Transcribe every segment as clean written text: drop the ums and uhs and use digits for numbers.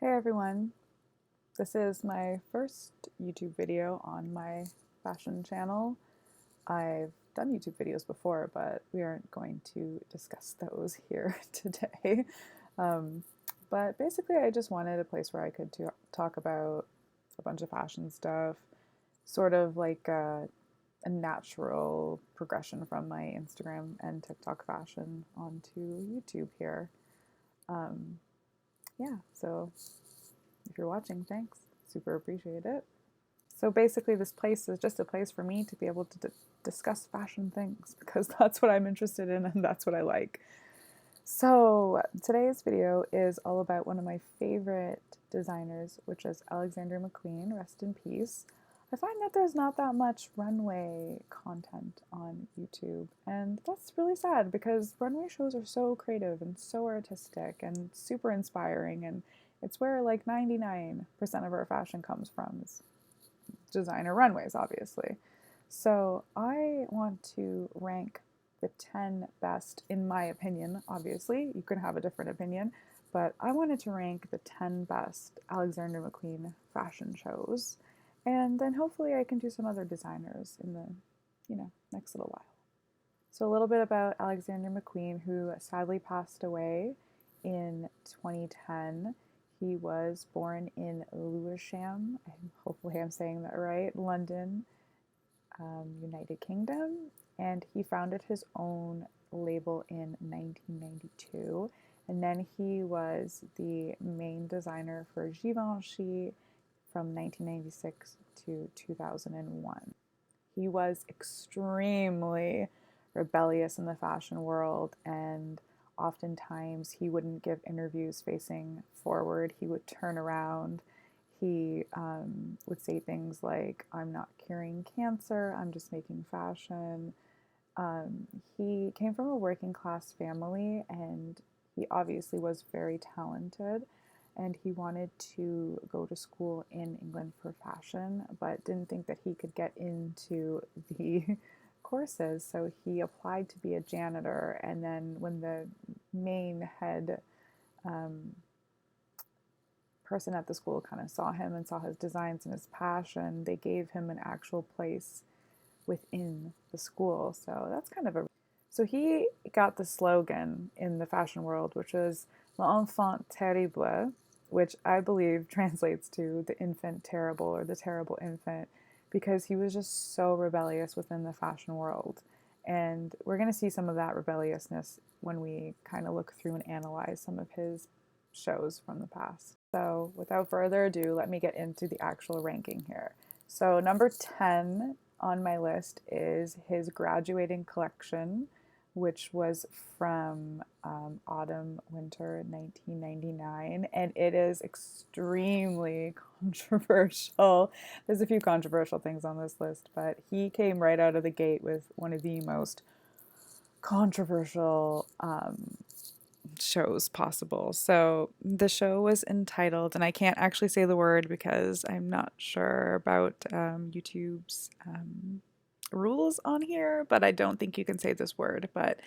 Hey everyone, this is my first YouTube video on my fashion channel. I've done YouTube videos before, but we aren't going to discuss those here today. Um, but basically, I just wanted a place where I could talk about a bunch of fashion stuff, sort of like a natural progression from my Instagram and TikTok fashion onto YouTube here. Um, yeah, so if you're watching, thanks. Super appreciate it. So basically, this place is just a place for me to be able to discuss fashion things because that's what I'm interested in and that's what I like. So today's video is all about one of my favorite designers, which is Alexander McQueen, rest in peace. I find that there's not that much runway content on YouTube, and that's really sad because runway shows are so creative and so artistic and super inspiring, and it's where like 99% of our fashion comes from, is designer runways, obviously. So I want to rank the 10 best, in my opinion, obviously. You can have a different opinion, but I wanted to rank the 10 best Alexander McQueen fashion shows. And then hopefully I can do some other designers in the, next little while. So a little bit about Alexander McQueen, who sadly passed away in 2010. He was born in Lewisham, hopefully I'm saying that right, London, United Kingdom, and he founded his own label in 1992. And then he was the main designer for Givenchy from 1996 to 2001. He was extremely rebellious in the fashion world, and oftentimes he wouldn't give interviews facing forward. He would turn around. He would say things like, I'm not curing cancer, I'm just making fashion. He came from a working class family, and he obviously was very talented, and he wanted to go to school in England for fashion, but didn't think that he could get into the courses. So he applied to be a janitor, and then when the main head person at the school kind of saw him and saw his designs and his passion, they gave him an actual place within the school. So that's kind of a so he got the slogan in the fashion world, which was "L'enfant terrible," which I believe translates to the infant terrible or the terrible infant, because he was just so rebellious within the fashion world. And we're going to see some of that rebelliousness when we kind of look through and analyze some of his shows from the past. So without further ado, let me get into the actual ranking here. So number 10 on my list is his graduating collection, which was from autumn winter 1999, and it is extremely controversial. There's a few controversial things on this list, but he came right out of the gate with one of the most controversial shows possible. So the show was entitled, and I can't actually say the word because I'm not sure about YouTube's rules on here, but I don't think you can say this word. But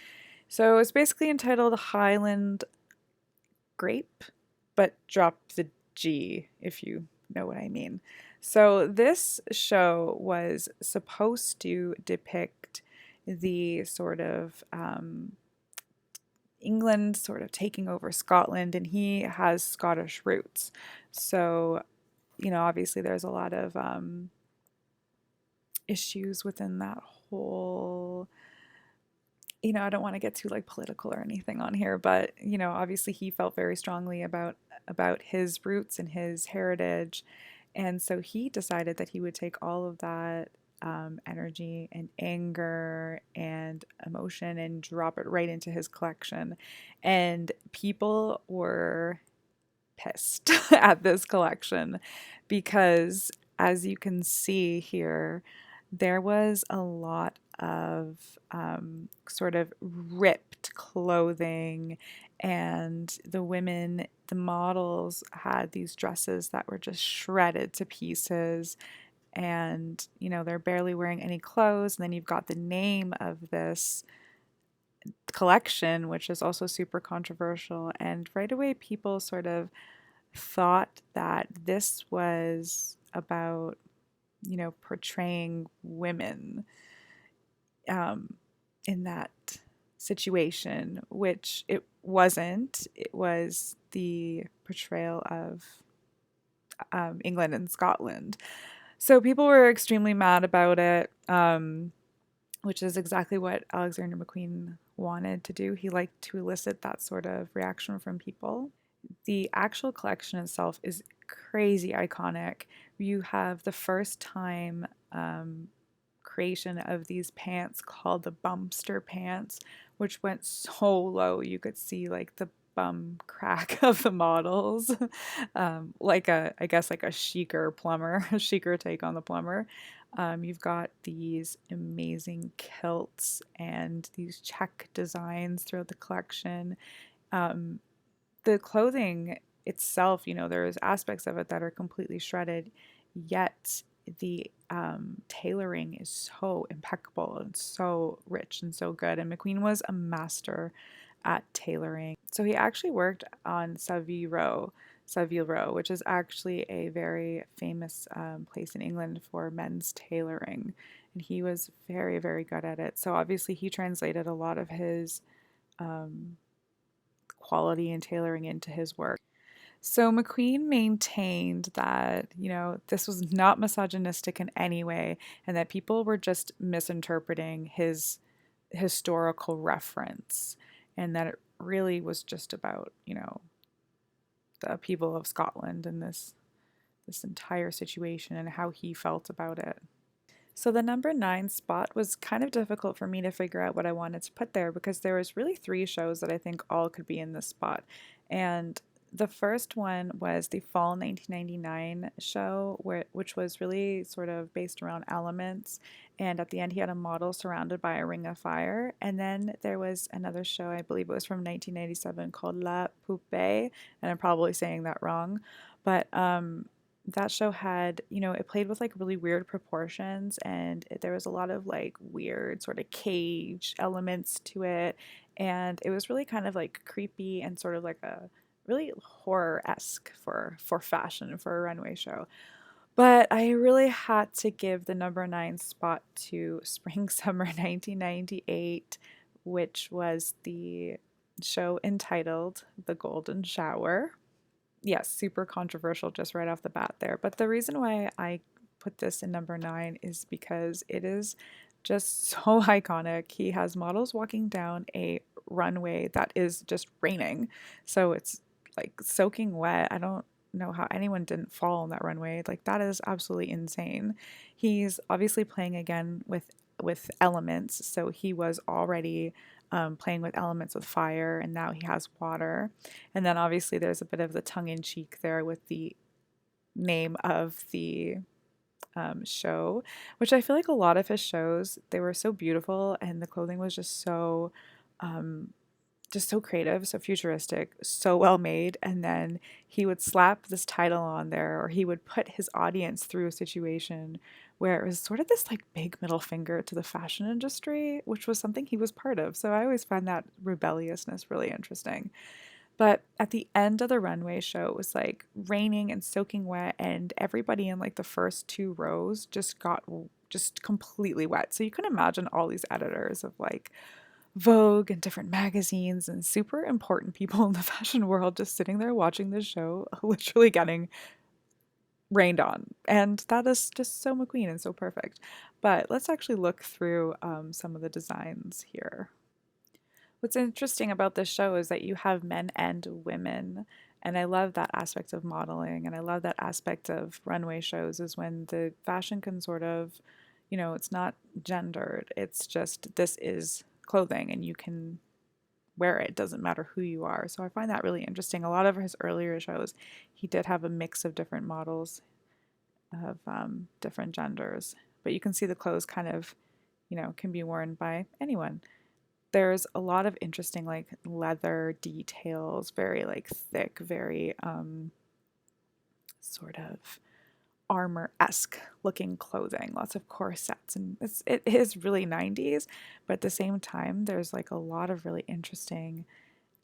so it's basically entitled Highland Grape, but drop the G if you know what I mean. So this show was supposed to depict the sort of England sort of taking over Scotland, and he has Scottish roots. So, obviously there's a lot of issues within that whole, I don't want to get too like political or anything on here, but obviously he felt very strongly about his roots and his heritage, and so he decided that he would take all of that energy and anger and emotion and drop it right into his collection. And people were pissed at this collection because, as you can see here, there was a lot of sort of ripped clothing, and the women, the models, had these dresses that were just shredded to pieces, and they're barely wearing any clothes. And then you've got the name of this collection, which is also super controversial, and right away people sort of thought that this was about, portraying women um, in that situation, which it wasn't. It was the portrayal of England and Scotland. So people were extremely mad about it, which is exactly what Alexander McQueen wanted to do. He liked to elicit that sort of reaction from people. The actual collection itself is crazy iconic. You have the first time creation of these pants called the bumpster pants, which went so low you could see like the bum crack of the models, like I guess like a chicer plumber, a chicer take on the plumber. You've got these amazing kilts and these check designs throughout the collection. Um, the clothing itself, there's aspects of it that are completely shredded, yet the tailoring is so impeccable and so rich and so good. And McQueen was a master at tailoring. So he actually worked on Savile Row, which is actually a very famous place in England for men's tailoring. And he was very, very good at it. So obviously he translated a lot of his um, quality and tailoring into his work. So McQueen maintained that, this was not misogynistic in any way and that people were just misinterpreting his historical reference and that it really was just about, the people of Scotland and this entire situation and how he felt about it. So the number 9 spot was kind of difficult for me to figure out what I wanted to put there because there was really 3 shows that I think all could be in this spot. And the first one was the fall 1999 show, which was really sort of based around elements. And at the end, he had a model surrounded by a ring of fire. And then there was another show, I believe it was from 1997, called La Poupée. And I'm probably saying that wrong. But that show had, it played with like really weird proportions and there was a lot of like weird sort of cage elements to it. And it was really kind of like creepy and sort of like a really horror-esque for fashion for a runway show. But I really had to give the number 9 spot to Spring Summer 1998, which was the show entitled The Golden Shower. Yes, super controversial just right off the bat there. But the reason why I put this in number 9 is because it is just so iconic. He has models walking down a runway that is just raining. So it's like soaking wet. I don't know how anyone didn't fall on that runway. Like that is absolutely insane. He's obviously playing again with elements. So he was already playing with elements with fire, and now he has water. And then obviously there's a bit of the tongue in cheek there with the name of the show, which I feel like a lot of his shows, they were so beautiful and the clothing was um, just so creative, so futuristic, so well made. And then he would slap this title on there, or he would put his audience through a situation where it was sort of this like big middle finger to the fashion industry, which was something he was part of. So I always find that rebelliousness really interesting. But at the end of the runway show, it was like raining and soaking wet, and everybody in like the first 2 rows just got just completely wet. So you can imagine all these editors of like Vogue and different magazines and super important people in the fashion world just sitting there watching this show, literally getting rained on. And that is just so McQueen and so perfect. But let's actually look through some of the designs here. What's interesting about this show is that you have men and women. And I love that aspect of modeling. And I love that aspect of runway shows is when the fashion can sort of, it's not gendered. It's just this is clothing and you can wear it. It doesn't matter who you are. So I find that really interesting. A lot of his earlier shows, he did have a mix of different models of different genders. But you can see the clothes kind of, can be worn by anyone. There's a lot of interesting like leather details, very like thick, very sort of armor-esque looking clothing, lots of corsets, and it is really 90s, but at the same time there's like a lot of really interesting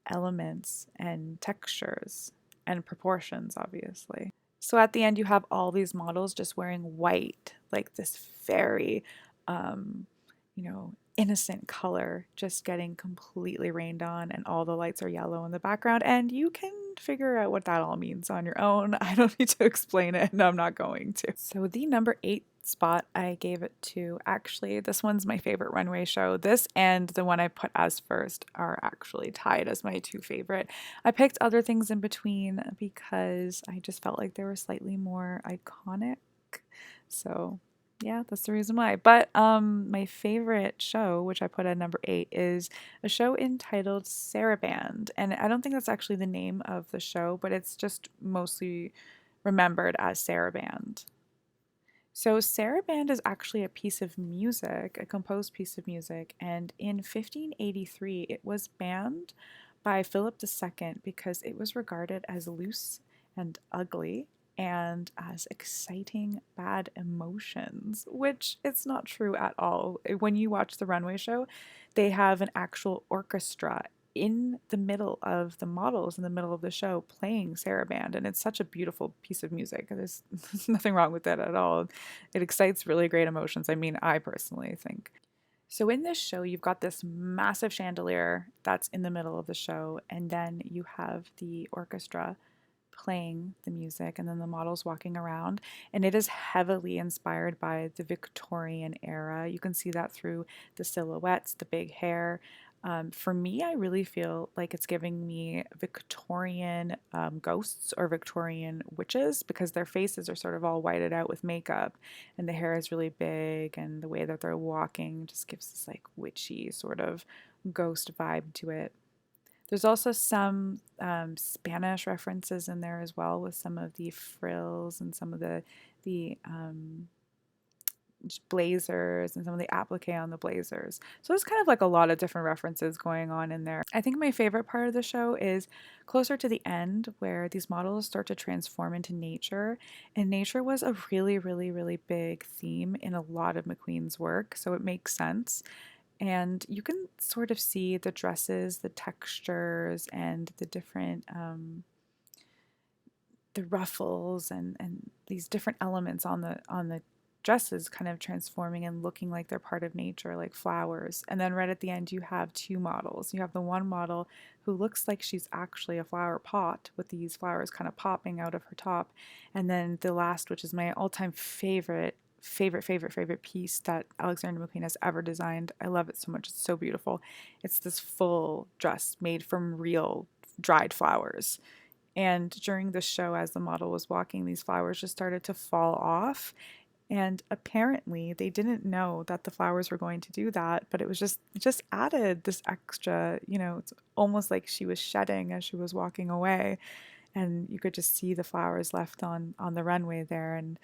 elements and textures and proportions, obviously. So at the end, you have all these models just wearing white, like this very, um, innocent color, just getting completely rained on, and all the lights are yellow in the background. And you can figure out what that all means on your own. I don't need to explain it, and I'm not going to. So the number 8 spot I gave it to, actually, this one's my favorite runway show. This and the one I put as first are actually tied as my 2 favorite. I picked other things in between because I just felt like they were slightly more iconic. So yeah, that's the reason why. But my favorite show, which I put at number 8, is a show entitled Saraband. And I don't think that's actually the name of the show, but it's just mostly remembered as Saraband. So Saraband is actually a piece of music, a composed piece of music, and in 1583 it was banned by Philip II because it was regarded as loose and ugly and as exciting bad emotions, which it's not true at all. When you watch the runway show, they have an actual orchestra in the middle of the models, in the middle of the show, playing Saraband, and it's such a beautiful piece of music. There's nothing wrong with it at all. It excites really great emotions. I mean, I personally think. So in this show, you've got this massive chandelier that's in the middle of the show, and then you have the orchestra playing the music, and then the models walking around, and it is heavily inspired by the Victorian era. You can see that through the silhouettes, the big hair. For me, I really feel like it's giving me Victorian ghosts or Victorian witches, because their faces are sort of all whited out with makeup, and the hair is really big, and the way that they're walking just gives this like witchy sort of ghost vibe to it. There's also some Spanish references in there as well, with some of the frills and some of the blazers and some of the applique on the blazers. So there's kind of like a lot of different references going on in there. I think my favorite part of the show is closer to the end, where these models start to transform into nature. And nature was a really, really, really big theme in a lot of McQueen's work, so it makes sense. And you can sort of see the dresses, the textures, and the different the ruffles and these different elements on the dresses kind of transforming and looking like they're part of nature, like flowers. And then right at the end, you have 2 models. You have the one model who looks like she's actually a flower pot with these flowers kind of popping out of her top. And then the last, which is my all-time favorite piece that Alexander McQueen has ever designed. I love it so much. It's so beautiful. It's this full dress made from real dried flowers. And during the show, as the model was walking, these flowers just started to fall off. And apparently they didn't know that the flowers were going to do that, but it just added this extra, it's almost like she was shedding as she was walking away. And you could just see the flowers left on the runway there. And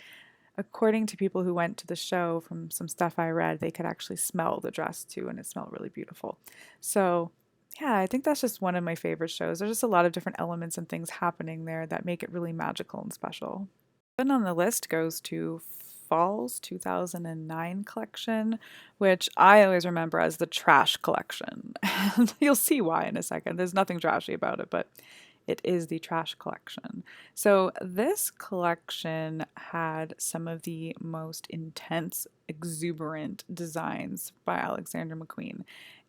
according to people who went to the show, from some stuff I read, they could actually smell the dress too, and it smelled really beautiful. So, yeah, I think that's just one of my favorite shows. There's just a lot of different elements and things happening there that make it really magical and special. Then on the list goes to Fall's 2009 collection, which I always remember as the trash collection. And you'll see why in a second. There's nothing trashy about it, but it is the trash collection. So this collection had some of the most intense, exuberant designs by Alexander McQueen.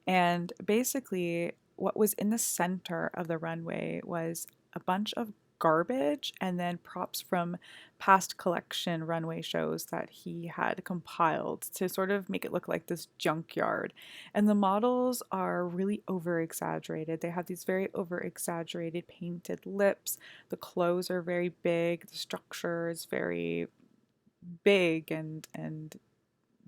And basically, what was in the center of the runway was a bunch of garbage and then props from past collection runway shows that he had compiled to sort of make it look like this junkyard. And the models are really over exaggerated. They have these very over exaggerated painted lips. The clothes are very big. The structure is very big, and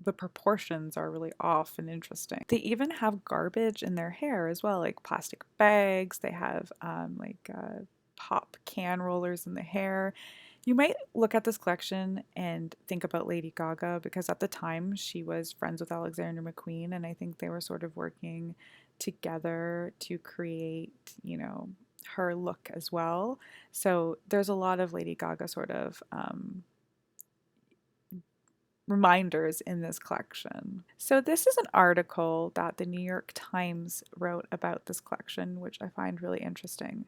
the proportions are really off and interesting. They even have garbage in their hair as well, like plastic bags. They have pop can rollers in the hair. You might look at this collection and think about Lady Gaga, because at the time she was friends with Alexander McQueen, and I think they were sort of working together to create, her look as well. So there's a lot of Lady Gaga sort of reminders in this collection. So this is an article that the New York Times wrote about this collection, which I find really interesting.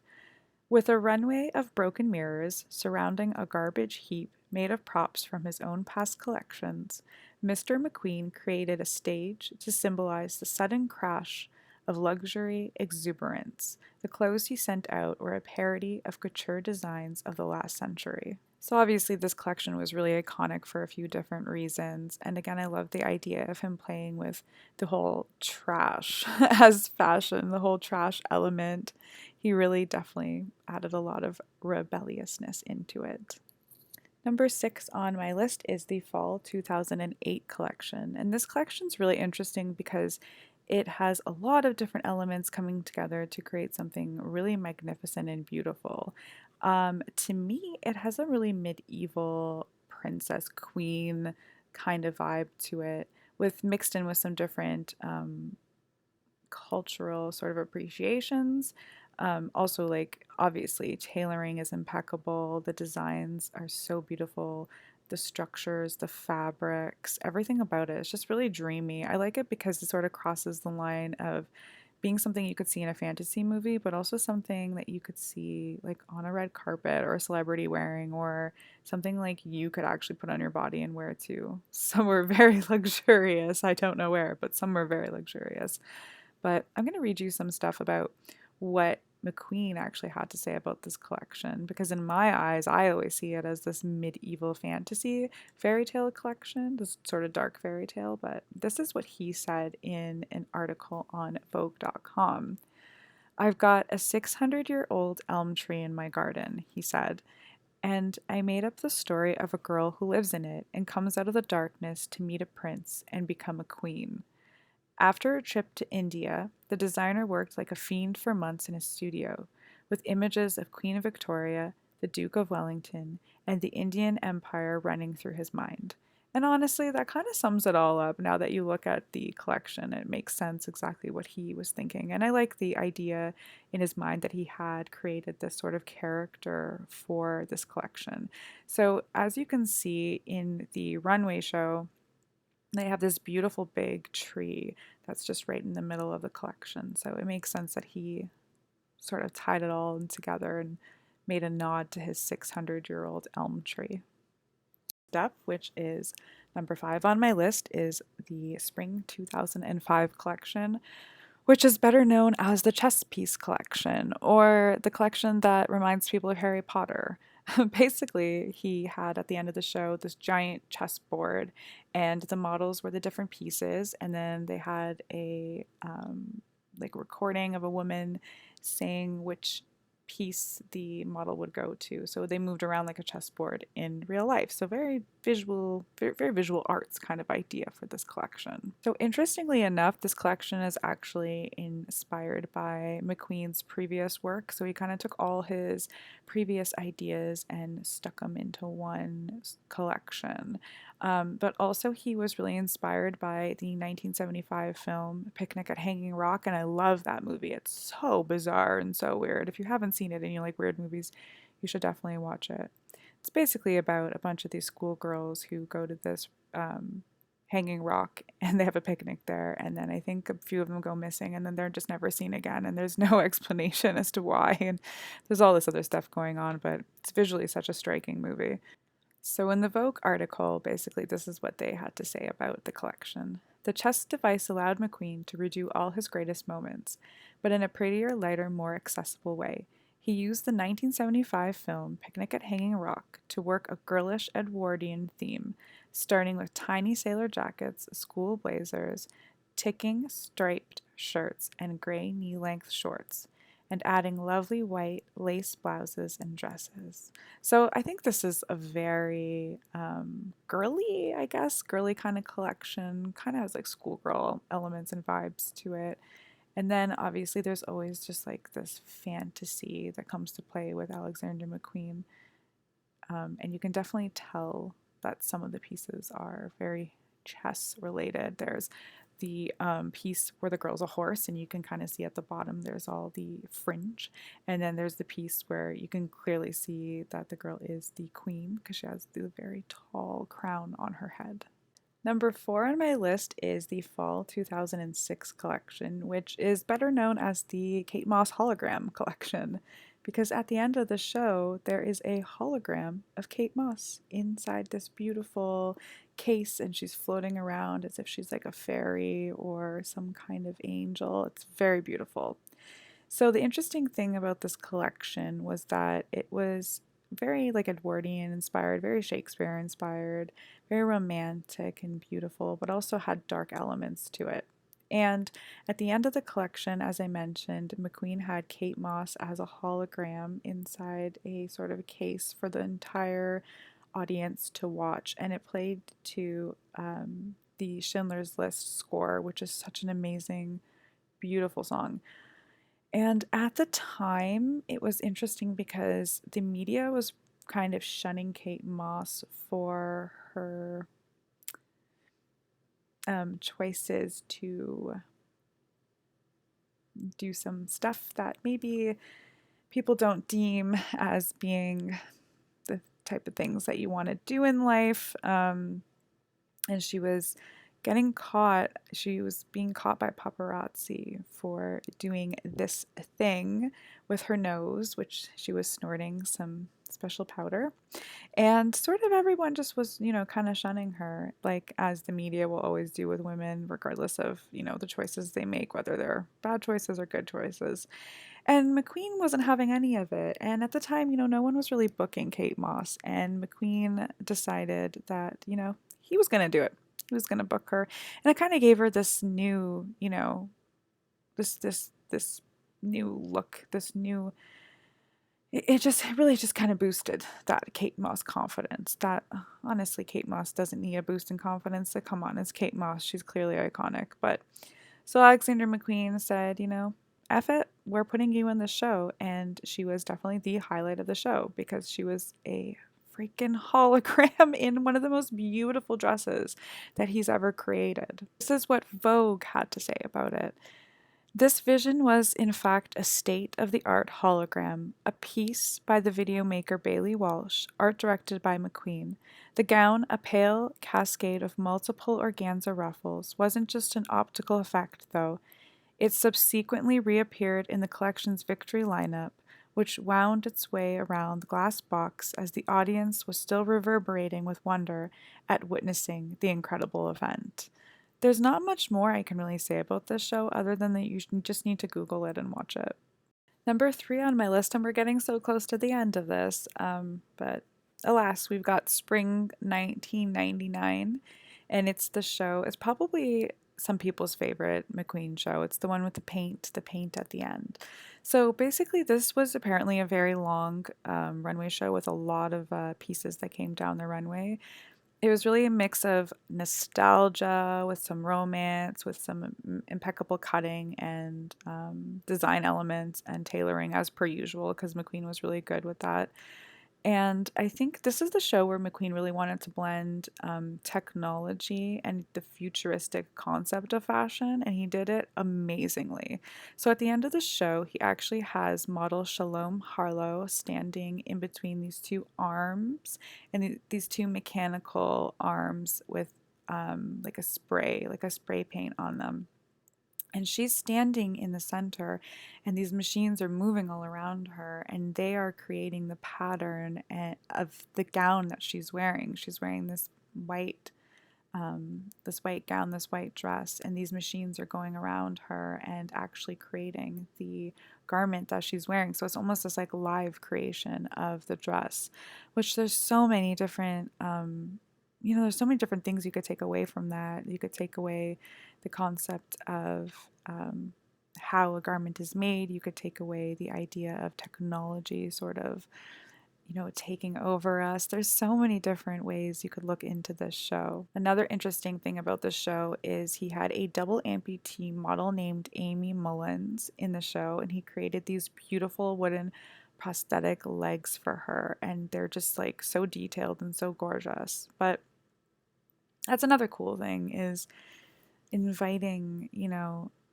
With a runway of broken mirrors surrounding a garbage heap made of props from his own past collections, Mr. McQueen created a stage to symbolize the sudden crash of luxury exuberance. The clothes he sent out were a parody of couture designs of the last century. So obviously this collection was really iconic for a few different reasons. And again, I love the idea of him playing with the whole trash as fashion, the whole trash element. He really definitely added a lot of rebelliousness into it. Number 6 on my list is the Fall 2008 collection. And this collection is really interesting because it has a lot of different elements coming together to create something really magnificent and beautiful. To me, it has a really medieval princess queen kind of vibe to it, with mixed in with some different cultural sort of appreciations. Also, like, obviously, tailoring is impeccable. The designs are so beautiful. The structures, the fabrics, everything about it is just really dreamy. I like it because it sort of crosses the line of being something you could see in a fantasy movie, but also something that you could see like on a red carpet or a celebrity wearing, or something like you could actually put on your body and wear too. Somewhere very luxurious. I don't know where, but somewhere very luxurious. But I'm going to read you some stuff about what McQueen actually had to say about this collection, because in my eyes, I always see it as this medieval fantasy fairy tale collection, this sort of dark fairy tale. But this is what he said in an article on Vogue.com. "I've got a 600-year-old elm tree in my garden," he said, "and I made up the story of a girl who lives in it and comes out of the darkness to meet a prince and become a queen. After a trip to India, the designer worked like a fiend for months in his studio, with images of Queen Victoria, the Duke of Wellington, and the Indian Empire running through his mind." And honestly, that kind of sums it all up. Now that you look at the collection, it makes sense exactly what he was thinking. And I like the idea in his mind that he had created this sort of character for this collection. So, as you can see in the runway show, they have this beautiful big tree that's just right in the middle of the collection. So it makes sense that he sort of tied it all in together and made a nod to his 600-year-old elm tree. Step, which is number 5 on my list, is the Spring 2005 collection, which is better known as the Chess Piece collection, or the collection that reminds people of Harry Potter. Basically, he had at the end of the show this giant chessboard, and the models were the different pieces, and then they had a like recording of a woman saying which piece the model would go to. So they moved around like a chessboard in real life. So very visual, very visual arts kind of idea for this collection. So interestingly enough, this collection is actually inspired by McQueen's previous work. So he kind of took all his previous ideas and stuck them into one collection. But also he was really inspired by the 1975 film Picnic at Hanging Rock, and I love that movie. It's so bizarre and so weird. If you haven't seen it and you like weird movies, you should definitely watch it. It's basically about a bunch of these schoolgirls who go to this hanging rock and they have a picnic there, and then I think a few of them go missing and then they're just never seen again, and there's no explanation as to why, and there's all this other stuff going on, but it's visually such a striking movie. So, in the Vogue article, basically, this is what they had to say about the collection. "The chess device allowed McQueen to redo all his greatest moments, but in a prettier, lighter, more accessible way. He used the 1975 film Picnic at Hanging Rock to work a girlish Edwardian theme, starting with tiny sailor jackets, school blazers, ticking striped shirts, and gray knee length shorts, and adding lovely white lace blouses and dresses." So I think this is a very girly, I guess, girly kind of collection. Kind of has like schoolgirl elements and vibes to it. And then obviously there's always just like this fantasy that comes to play with Alexander McQueen. And you can definitely tell that some of the pieces are very chess related. There's the piece where the girl's a horse, and you can kind of see at the bottom there's all the fringe. And then there's the piece where you can clearly see that the girl is the queen because she has the very tall crown on her head. Number 4 on my list is the Fall 2006 collection, which is better known as the Kate Moss Hologram collection. because at the end of the show, there is a hologram of Kate Moss inside this beautiful case, and she's floating around as if she's like a fairy or some kind of angel. It's very beautiful. So the interesting thing about this collection was that it was very like Edwardian inspired, very Shakespeare inspired, very romantic and beautiful, but also had dark elements to it. And at the end of the collection, as I mentioned, McQueen had Kate Moss as a hologram inside a sort of case for the entire audience to watch, and it played to the Schindler's List score, which is such an amazing, beautiful song. And at the time, it was interesting because the media was kind of shunning Kate Moss for her choices to do some stuff that maybe people don't deem as being the type of things that you want to do in life. And she was getting caught. She was being caught by paparazzi for doing this thing with her nose, which she was snorting some special powder. And sort of everyone just was, kind of shunning her, like as the media will always do with women, regardless of, the choices they make, whether they're bad choices or good choices. And McQueen wasn't having any of it. And at the time, no one was really booking Kate Moss. And McQueen decided that, he was going to do it. He was going to book her. And it kind of gave her this new, this new look, this new, it just really just kind of boosted that Kate Moss confidence. That honestly, Kate Moss doesn't need a boost in confidence. So come on, it's Kate Moss. She's clearly iconic. But so Alexander McQueen said, F it, we're putting you in the show. And she was definitely the highlight of the show because she was a freaking hologram in one of the most beautiful dresses that he's ever created. This is what Vogue had to say about it. This vision was, in fact, a state-of-the-art hologram, a piece by the video maker Bailey Walsh, art directed by McQueen. The gown, a pale cascade of multiple organza ruffles, wasn't just an optical effect, though. It subsequently reappeared in the collection's Victory lineup, which wound its way around the glass box as the audience was still reverberating with wonder at witnessing the incredible event. There's not much more I can really say about this show other than that you just need to Google it and watch it. Number 3 on my list, and we're getting so close to the end of this, but alas, we've got Spring 1999, and it's the show. It's probably some people's favorite McQueen show. It's the one with the paint at the end. So basically, this was apparently a very long runway show with a lot of pieces that came down the runway. It was really a mix of nostalgia with some romance, with some impeccable cutting and design elements and tailoring as per usual, because McQueen was really good with that. And I think this is the show where McQueen really wanted to blend technology and the futuristic concept of fashion, and he did it amazingly. So at the end of the show, he actually has model Shalom Harlow standing in between these two arms, and these two mechanical arms with like a spray paint on them. And she's standing in the center, and these machines are moving all around her, and they are creating the pattern of the gown that she's wearing. She's wearing this white gown, this white dress, and these machines are going around her and actually creating the garment that she's wearing. So it's almost this like live creation of the dress, which there's so many different there's so many different things you could take away from that. You could take away the concept of how a garment is made. You could take away the idea of technology sort of, taking over us. There's so many different ways you could look into this show. Another interesting thing about this show is he had a double amputee model named Amy Mullins in the show, and he created these beautiful wooden prosthetic legs for her, and they're just like so detailed and so gorgeous. But that's another cool thing is inviting,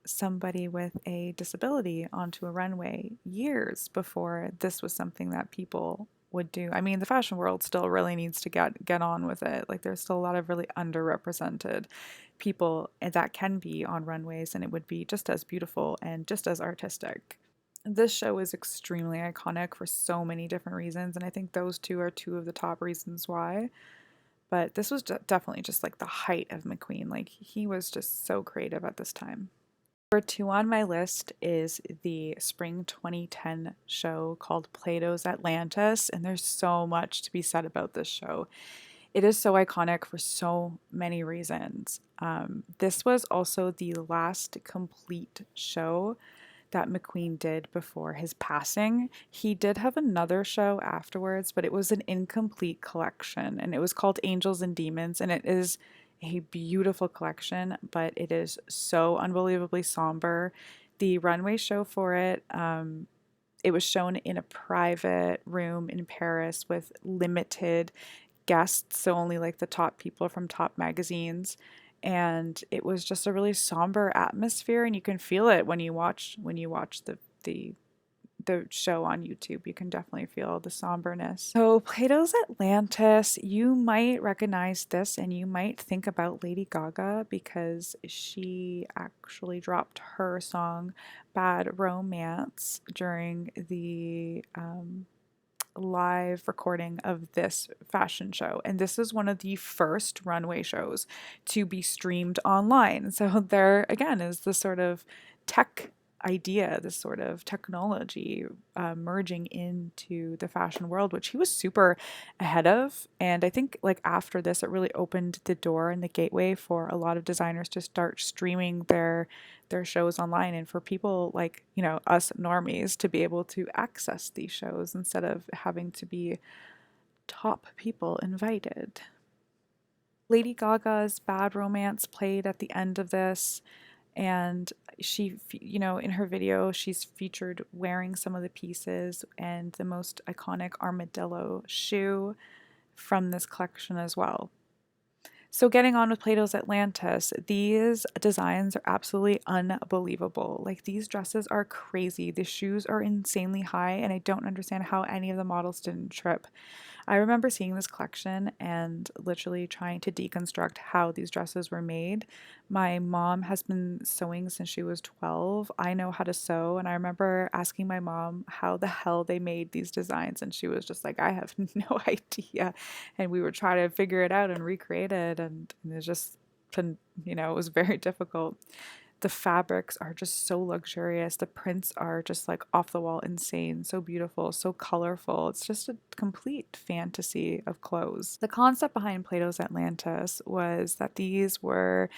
somebody with a disability onto a runway years before this was something that people would do. I mean, the fashion world still really needs to get on with it. Like there's still a lot of really underrepresented people that can be on runways, and it would be just as beautiful and just as artistic. This show is extremely iconic for so many different reasons, and I think those two are two of the top reasons why. But this was definitely just like the height of McQueen. Like, he was just so creative at this time. Number two on my list is the spring 2010 show called Plato's Atlantis, and there's so much to be said about this show. It is so iconic for so many reasons. This was also the last complete show that McQueen did before his passing. He did have another show afterwards, but it was an incomplete collection, and it was called Angels and Demons, and it is a beautiful collection, but it is so unbelievably somber. The runway show for it, it was shown in a private room in Paris with limited guests, so only like the top people from top magazines. And it was just a really somber atmosphere, and you can feel it when you watch the show on YouTube. You can definitely feel the somberness. So, Plato's Atlantis, you might recognize this and you might think about Lady Gaga because she actually dropped her song Bad Romance during the live recording of this fashion show. And this is one of the first runway shows to be streamed online. So there again is the sort of tech idea, this sort of technology merging into the fashion world, which he was super ahead of. And I think like after this, it really opened the door and the gateway for a lot of designers to start streaming their shows online, and for people like, you know, us normies to be able to access these shows instead of having to be top people invited. Lady Gaga's Bad Romance played at the end of this, and she, you know, in her video, she's featured wearing some of the pieces and the most iconic armadillo shoe from this collection as well. So, getting on with Plato's Atlantis, these designs are absolutely unbelievable. Like, these dresses are crazy. The shoes are insanely high, and I don't understand how any of the models didn't trip. I remember seeing this collection and literally trying to deconstruct how these dresses were made. My mom has been sewing since she was 12. I know how to sew, and I remember asking my mom how the hell they made these designs, and she was just like, I have no idea. And we were trying to figure it out and recreate it, and it just, you know, it was very difficult. The fabrics are just so luxurious. The prints are just like off the wall insane, so beautiful, so colorful. It's just a complete fantasy of clothes. The concept behind Plato's Atlantis was that these were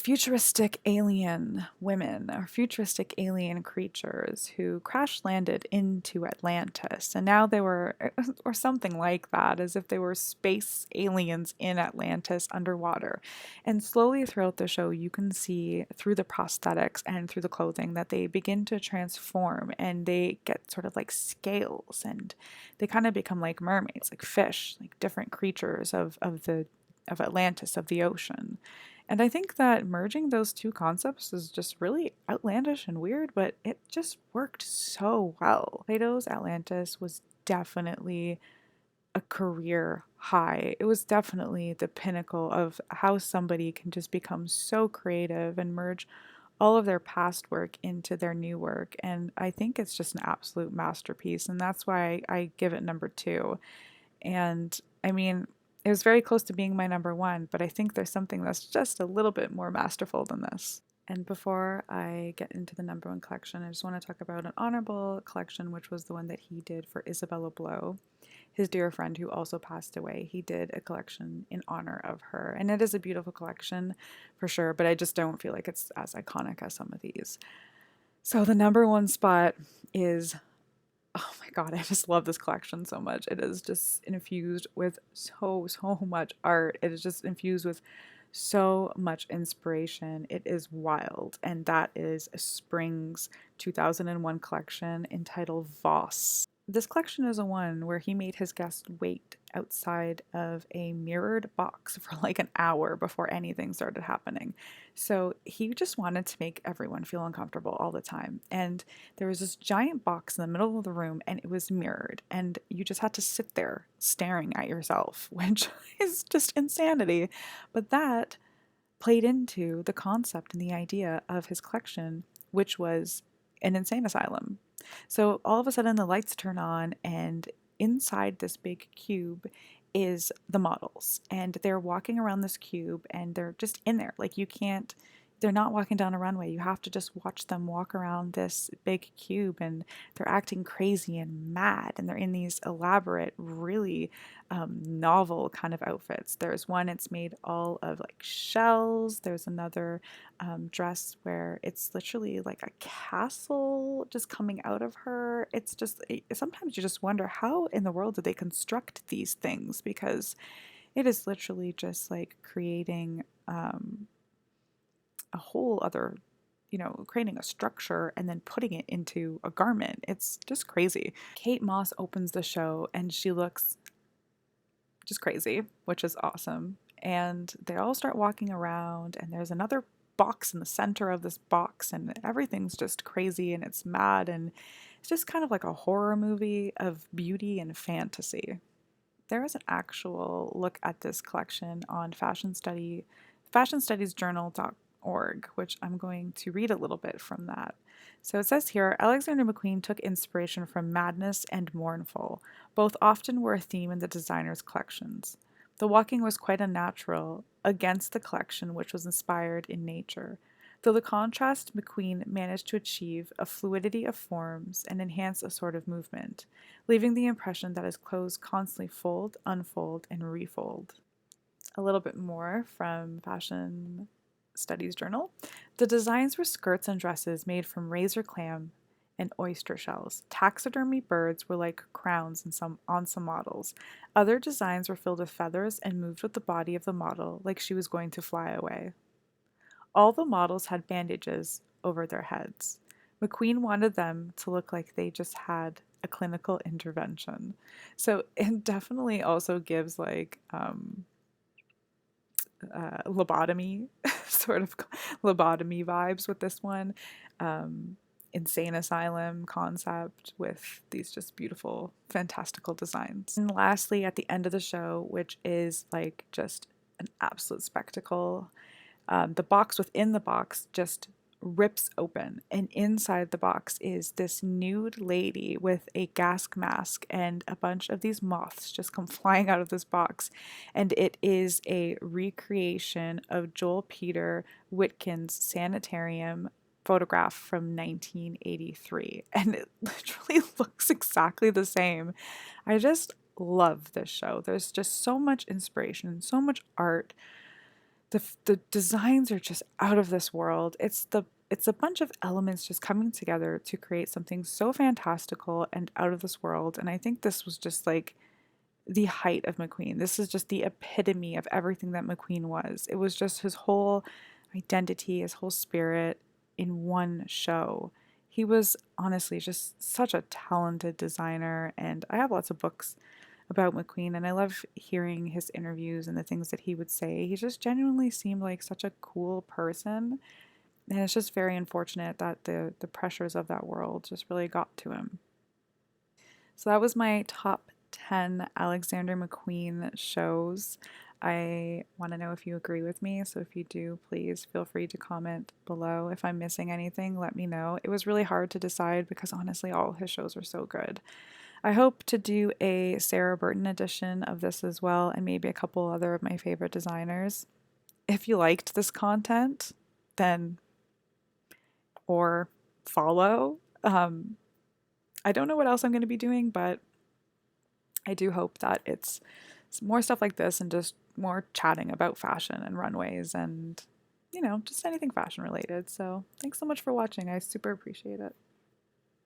futuristic alien women or futuristic alien creatures who crash landed into Atlantis. And now they were, or something like that, as if they were space aliens in Atlantis underwater. And slowly throughout the show, you can see through the prosthetics and through the clothing that they begin to transform, and they get sort of like scales, and they kind of become like mermaids, like fish, like different creatures of Atlantis, of the ocean. And I think that merging those two concepts is just really outlandish and weird, but it just worked so well. Plato's Atlantis was definitely a career high. It was definitely the pinnacle of how somebody can just become so creative and merge all of their past work into their new work. And I think it's just an absolute masterpiece. And that's why I give it number two. And I mean, it was very close to being my number one, but I think there's something that's just a little bit more masterful than this. And before I get into the number one collection, I just want to talk about an honorable collection, which was the one that he did for Isabella Blow, his dear friend who also passed away. He did a collection in honor of her, and it is a beautiful collection for sure, but I just don't feel like it's as iconic as some of these. So the number one spot is, oh my God, I just love this collection so much. It is just infused with so much art. It is just infused with so much inspiration. It is wild. And that is Spring's 2001 collection entitled Voss. This collection is a one where he made his guests wait outside of a mirrored box for like an hour before anything started happening. So he just wanted to make everyone feel uncomfortable all the time. And there was this giant box in the middle of the room, and it was mirrored, and you just had to sit there staring at yourself, which is just insanity. But that played into the concept and the idea of his collection, which was an insane asylum. So all of a sudden the lights turn on, and inside this big cube is the models, and they're walking around this cube, and they're just in there. Like, you can't, they're not walking down a runway. You have to just watch them walk around this big cube, and they're acting crazy and mad, and they're in these elaborate, really novel kind of outfits. There's one, it's made all of like shells. There's another dress where it's literally like a castle just coming out of her. It's just, sometimes you just wonder, how in the world did they construct these things? Because it is literally just like creating a whole other, creating a structure and then putting it into a garment. It's just crazy. Kate Moss opens the show and she looks just crazy, which is awesome. And they all start walking around, and there's another box in the center of this box, and everything's just crazy and it's mad, and it's just kind of like a horror movie of beauty and fantasy. There is an actual look at this collection on fashionstudiesjournal.org, which I'm going to read a little bit from that. So it says here, Alexander McQueen took inspiration from madness and mournful. Both often were a theme in the designer's collections. The walking was quite unnatural against the collection, which was inspired in nature. Though the contrast, McQueen managed to achieve a fluidity of forms and enhance a sort of movement, leaving the impression that his clothes constantly fold, unfold, and refold. A little bit more from Fashion Studies Journal. The designs were skirts and dresses made from razor clam and oyster shells. Taxidermy birds were like crowns on some models. Other designs were filled with feathers and moved with the body of the model like she was going to fly away. All the models had bandages over their heads. McQueen wanted them to look like they just had a clinical intervention. So it definitely also gives like lobotomy, sort of lobotomy vibes with this one. Insane asylum concept with these just beautiful, fantastical designs. And lastly, at the end of the show, which is like just an absolute spectacle, the box within the box just rips open, and inside the box is this nude lady with a gas mask, and a bunch of these moths just come flying out of this box, and it is a recreation of Joel Peter Whitkin's sanitarium photograph from 1983, and it literally looks exactly the same. I just love this show. There's just so much inspiration, so much art. The designs are just out of this world. It's a bunch of elements just coming together to create something so fantastical and out of this world. And I think this was just like the height of McQueen. This is just the epitome of everything that McQueen was. It was just his whole identity, his whole spirit in one show. He was honestly just such a talented designer, and I have lots of books about McQueen, and I love hearing his interviews and the things that he would say. He just genuinely seemed like such a cool person, and it's just very unfortunate that the pressures of that world just really got to him. So that was my top 10 Alexander McQueen shows. I want to know if you agree with me, so if you do, please feel free to comment below. If I'm missing anything, let me know. It was really hard to decide because honestly, all his shows are so good. I hope to do a Sarah Burton edition of this as well, and maybe a couple other of my favorite designers. If you liked this content, then or follow. I don't know what else I'm going to be doing, but I do hope that it's more stuff like this and just more chatting about fashion and runways and, just anything fashion related. So thanks so much for watching. I super appreciate it.